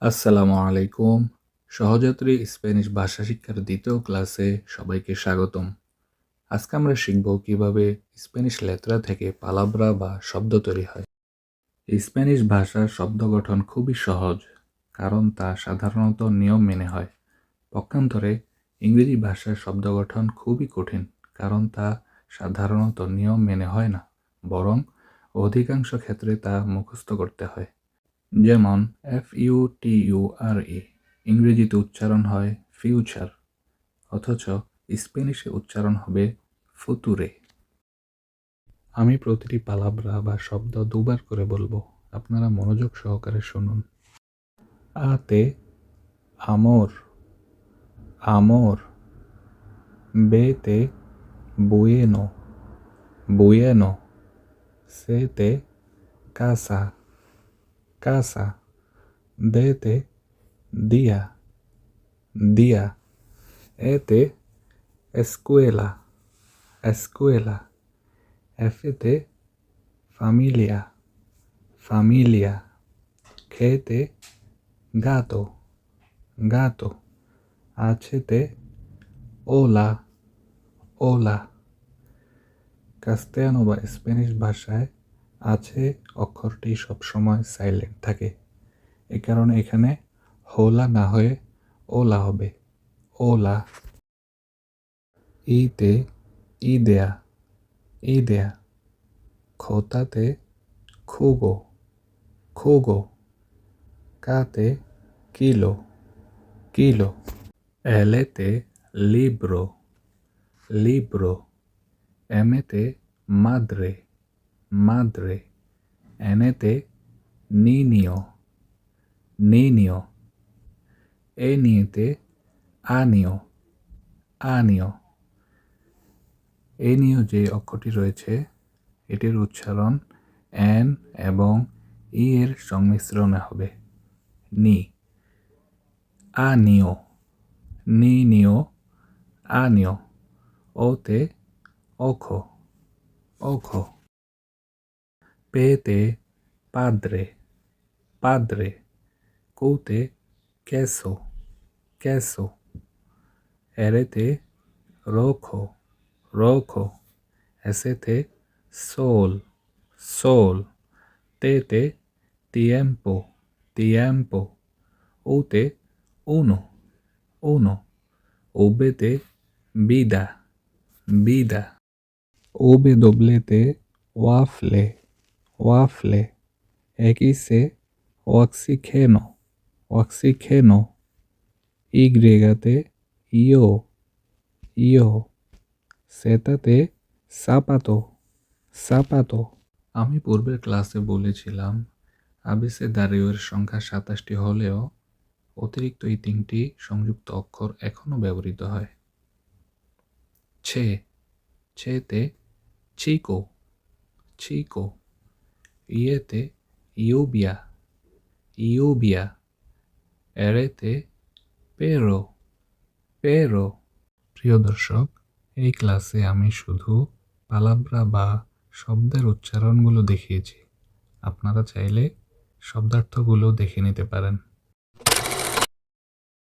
আসসালামু আলাইকুম। সহযাত্রী স্প্যানিশ ভাষা শিক্ষার দ্বিতীয় ক্লাসে সবাইকে স্বাগতম। আজকে আমরা শিখব কিভাবে স্প্যানিশ লেত্রা থেকে পালাব্রা বা শব্দ তৈরি হয়। স্প্যানিশ ভাষার শব্দ গঠন খুবই সহজ, কারণ তা সাধারণত নিয়ম মেনে হয়। পক্ষান্তরে ইংরেজি ভাষার শব্দ গঠন খুবই কঠিন, কারণ তা সাধারণত নিয়ম মেনে হয় না, বরং অধিকাংশ ক্ষেত্রে তা মুখস্থ করতে হয়। যেমন FUTURE ইংরেজিতে উচ্চারণ হয় ফিউচার, অথচ স্প্যানিশে উচ্চারণ হবে ফুতুরে। আমি প্রতিটি পালাব্রা বা শব্দ দুবার করে বলবো, আপনারা মনোযোগ সহকারে শুনুন। আতে আমর, আমর। বেতে বুয়েনো, বুয়েনো। সেতে কাসা, কাসা। দেতে দিয়া, দিয়া। Ete escuela, escuela. Fete familia, familia. Kete gato, gato. Hete hola, hola. কাস্তিয়ানো বা স্প্যানিশ ভাষায় আছে অক্ষরটি সবসময় সাইলেন্ট থাকে। এ কারণে এখানে হোলা না হয়ে ওলা হবে, ওলা। ইতে ইদেয়া, ইদেয়া। খোতাতে খুগো, খুগো। কাতে কিলো, কিলো। এলেতে লিব্রো, লিব্রো। এমেতে মাদ্রে, মাদ্রে। এনেতে নিনিও, নিনিও। এনিয়েতে আনিও, আনিও। এই নিয়ে যে অক্ষরটি রয়েছে এটির উচ্চারণ এন এবং ই এর সংমিশ্রণে হবে, নি। আনিও, নি নিও, আনিও। ওতে ওখো, ওখো। পেতে পাদ্রে, পাদ্রে। কোতে queso, queso. এরেতে রোখো, rojo. Sete sol, sol. Tete tiempo, tiempo. Ute uno, uno. Ubete vida, vida. Wte waffle, waffle. Xe oxígeno, oxígeno. Yte yo, yo. সেটাতে সাপাতো, সাপাতো। আমি পূর্বের ক্লাসে বলেছিলাম আবেসেদারিওর সংখ্যা ২৭টি হলেও অতিরিক্ত এই ৩টি সংযুক্ত অক্ষর এখনও ব্যবহৃত হয়। ছে, ছেতে চিকো, চিকো। ইয়েতে ইউবিয়া, ইউবিয়া। এরেতে পেরো, পেরো। প্রিয় দর্শক, এই ক্লাসে আমি শুধু পালাব্রা বা শব্দের উচ্চারণগুলো দেখিয়েছি। আপনারা চাইলে শব্দার্থগুলো দেখে নিতে পারেন।